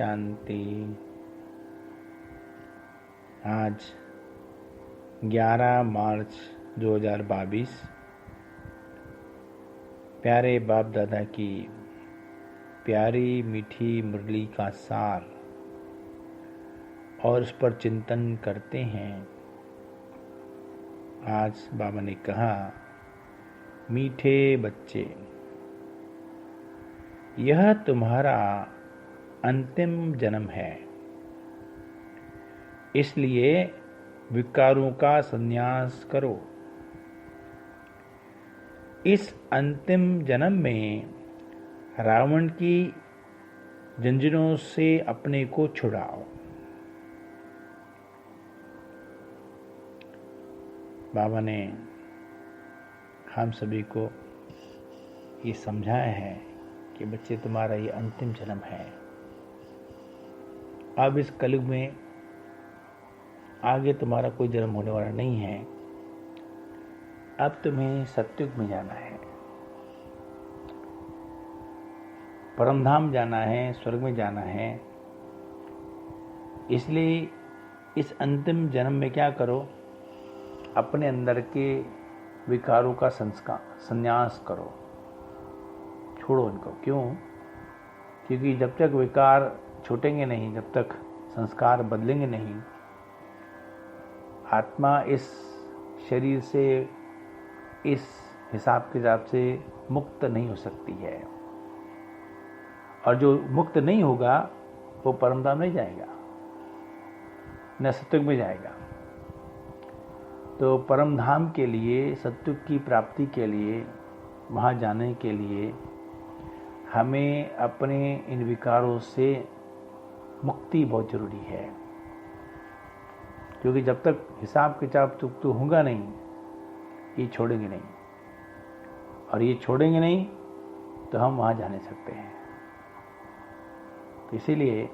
शांति। आज 11 मार्च 2022 प्यारे बाप दादा की प्यारी मीठी मुरली का सार और उस पर चिंतन करते हैं। आज बाबा ने कहा, मीठे बच्चे, यह तुम्हारा अंतिम जन्म है, इसलिए विकारों का संन्यास करो। इस अंतिम जन्म में रावण की जंजीरों से अपने को छुड़ाओ। बाबा ने हम सभी को ये समझाया है कि बच्चे, तुम्हारा ये अंतिम जन्म है। अब इस कलयुग में आगे तुम्हारा कोई जन्म होने वाला नहीं है। अब तुम्हें सत्युग में जाना है, परमधाम जाना है, स्वर्ग में जाना है। इसलिए इस अंतिम जन्म में क्या करो, अपने अंदर के विकारों का संन्यास करो, छोड़ो इनको। क्यों? क्योंकि जब तक विकार छूटेंगे नहीं, जब तक संस्कार बदलेंगे नहीं, आत्मा इस शरीर से, इस हिसाब किताब से मुक्त नहीं हो सकती है। और जो मुक्त नहीं होगा वो परमधाम नहीं जाएगा, न सत्युग में जाएगा। तो परमधाम के लिए, सत्युग की प्राप्ति के लिए, वहाँ जाने के लिए हमें अपने इन विकारों से मुक्ति बहुत जरूरी है। क्योंकि जब तक हिसाब किताब तो होगा नहीं, ये छोड़ेंगे नहीं, और ये छोड़ेंगे नहीं तो हम वहाँ जा नहीं सकते हैं। तो इसीलिए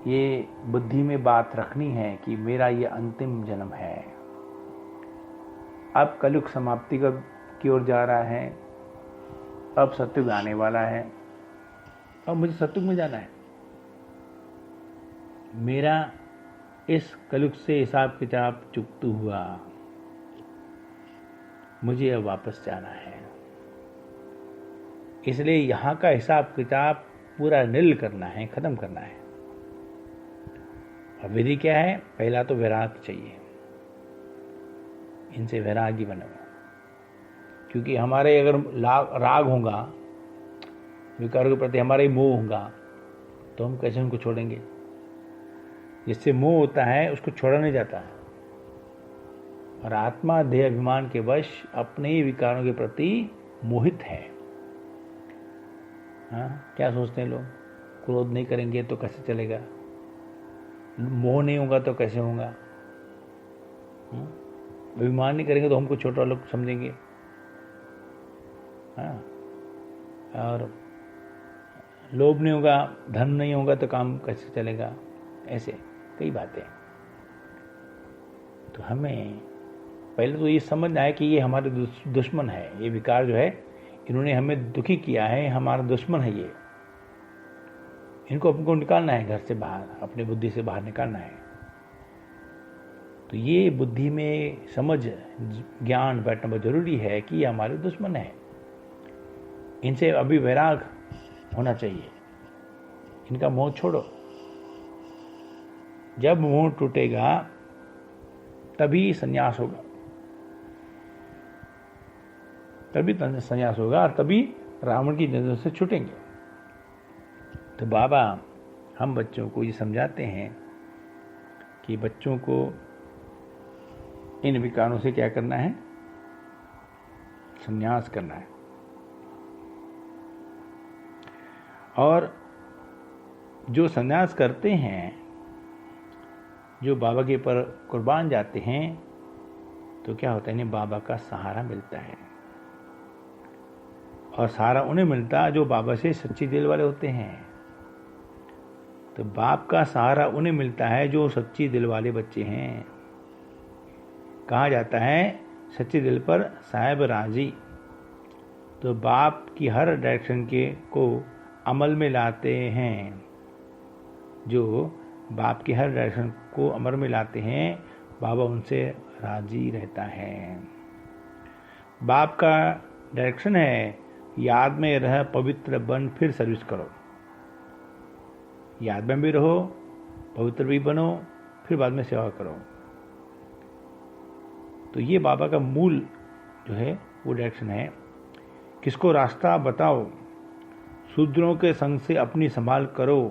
ये बुद्धि में बात रखनी है कि मेरा ये अंतिम जन्म है। अब कलयुग समाप्ति की ओर जा रहा है, अब सत्युग आने वाला है, अब मुझे सत्युग में जाना है। मेरा इस कलयुग से हिसाब किताब चुकता हुआ, मुझे अब वापस जाना है। इसलिए यहाँ का हिसाब किताब पूरा नील करना है, खत्म करना है। और विधि क्या है? पहला तो वैराग चाहिए, इनसे वैरागी बनो। क्योंकि हमारे अगर राग होगा, विकारों के प्रति हमारा ही मोह होगा, तो हम कैसे उनको छोड़ेंगे? जिससे मोह होता है उसको छोड़ा नहीं जाता है। और आत्मा देह अभिमान के वश अपने ही विकारों के प्रति मोहित है। हाँ, क्या सोचते हैं लोग? क्रोध नहीं करेंगे तो कैसे चलेगा? मोह नहीं होगा तो कैसे होगा? अभिमान नहीं करेंगे तो हमको छोटा लोग समझेंगे। हाँ, और लोभ नहीं होगा, धन नहीं होगा तो काम कैसे चलेगा? ऐसे कई बातें। तो हमें पहले तो ये समझना है कि ये हमारे दुश्मन है। ये विकार जो है, इन्होंने हमें दुखी किया है, हमारा दुश्मन है ये। इनको हमको निकालना है घर से बाहर, अपनी बुद्धि से बाहर निकालना है। तो ये बुद्धि में समझ, ज्ञान बैठना बहुत जरूरी है कि ये हमारे दुश्मन है। इनसे अभी वैराग होना चाहिए, इनका मोह छोड़ो। जब मोह टूटेगा तभी संन्यास होगा, तभी संन्यास होगा, और तभी रावण की नजर से छूटेंगे। तो बाबा हम बच्चों को ये समझाते हैं कि बच्चों को इन विकारों से क्या करना है? संन्यास करना है। और जो संन्यास करते हैं, जो बाबा के पर कुर्बान जाते हैं, तो क्या होता है? इन्हें बाबा का सहारा मिलता है। और सहारा उन्हें मिलता जो बाबा से सच्ची दिल वाले होते हैं। तो बाप का सहारा उन्हें मिलता है जो सच्ची दिल वाले बच्चे हैं। कहा जाता है सच्चे दिल पर साहेब राजी। तो बाप की हर डायरेक्शन को अमल में लाते हैं। जो बाप के हर डायरेक्शन को अमर में लाते हैं, बाबा उनसे राजी रहता है। बाप का डायरेक्शन है, याद में रह पवित्र बन फिर सर्विस करो। याद में भी रहो, पवित्र भी बनो, फिर बाद में सेवा करो। तो ये बाबा का मूल जो है वो डायरेक्शन है। किसको रास्ता बताओ, शूद्रों के संग से अपनी संभाल करो,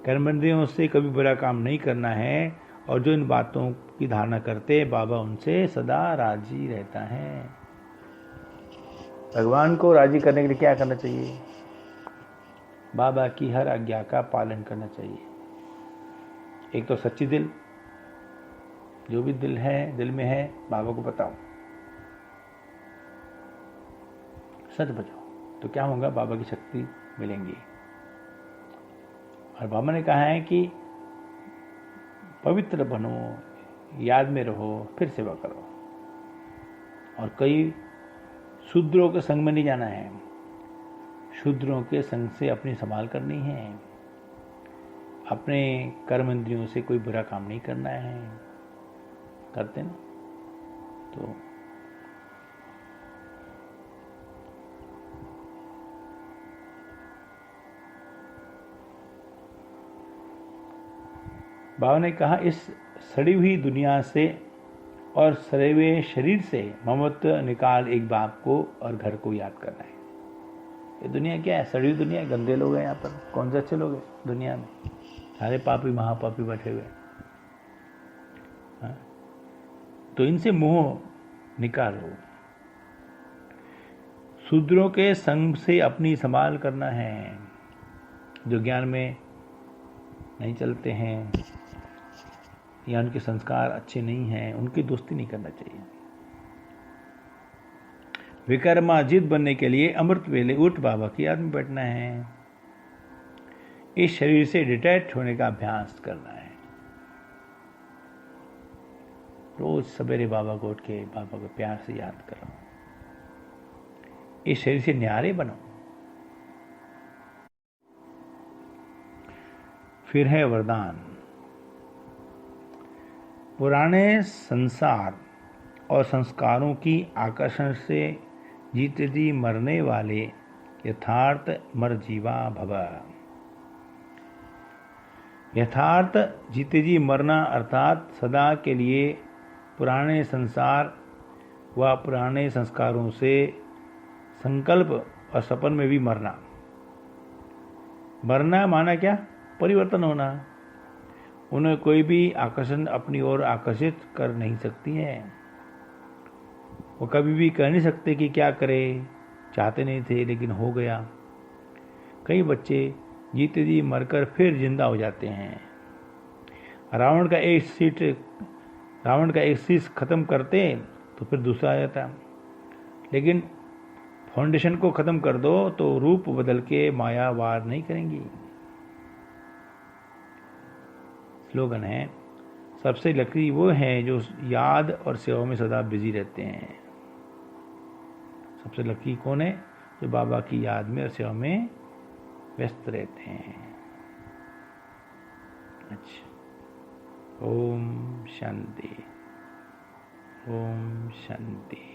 कर्मेंद्रियों से कभी बुरा काम नहीं करना है, और जो इन बातों की धारणा करते बाबा उनसे सदा राजी रहता है। भगवान को राजी करने के लिए क्या करना चाहिए? बाबा की हर आज्ञा का पालन करना चाहिए। एक तो सच्ची दिल, जो भी दिल में है बाबा को बताओ, सच बताओ, तो क्या होगा? बाबा की शक्ति मिलेंगी। और बाबा ने कहा है कि पवित्र बनो, याद में रहो, फिर सेवा करो। और कई शूद्रों के संग में नहीं जाना है, शूद्रों के संग से अपनी संभाल करनी है, अपने कर्म इंद्रियों से कोई बुरा काम नहीं करना है। करते ना तो बाबा ने कहा, इस सड़ी हुई दुनिया से और सड़े हुए शरीर से ममत्व निकाल एक बाप को और घर को याद करना है। ये दुनिया क्या है? सड़ी हुई दुनिया है, गंदे लोग हैं यहाँ पर। कौन से अच्छे लोग हैं दुनिया में? सारे पापी महापापी बैठे हुए हैं। तो इनसे मोह निकालो। शूद्रों के संग से अपनी संभाल करना है, जो ज्ञान में नहीं चलते हैं या उनके संस्कार अच्छे नहीं हैं, उनकी दोस्ती नहीं करना चाहिए। विकर्माजित बनने के लिए अमृत वेले उठ बाबा की याद में बैठना है। इस शरीर से डिटैच होने का अभ्यास करना है। रोज सवेरे बाबा को उठ के बाबा को प्यार से याद करो। इस शरीर से न्यारे बनो। फिर है वरदान। पुराने संसार और संस्कारों की आकर्षण से जीते जी मरने वाले यथार्थ मर जीवा भव। यथार्थ जीते जी मरना अर्थात सदा के लिए पुराने संसार व पुराने संस्कारों से संकल्प और सपन में भी मरना। मरना माना क्या? परिवर्तन होना। उन्हें कोई भी आकर्षण अपनी ओर आकर्षित कर नहीं सकती है। वो कभी भी कह नहीं सकते कि क्या करें, चाहते नहीं थे लेकिन हो गया। कई बच्चे जीते जी मरकर फिर जिंदा हो जाते हैं। रावण का एक शीश खत्म करते तो फिर दूसरा आ जाता, लेकिन फाउंडेशन को खत्म कर दो तो रूप बदल के माया वार नहीं करेंगी। स्लोगन है, सबसे लकी वो हैं जो याद और सेवा में सदा बिजी रहते हैं। सबसे लकी कौन है? जो बाबा की याद में और सेवा में व्यस्त रहते हैं। अच्छा, ओम शांति, ओम शांति।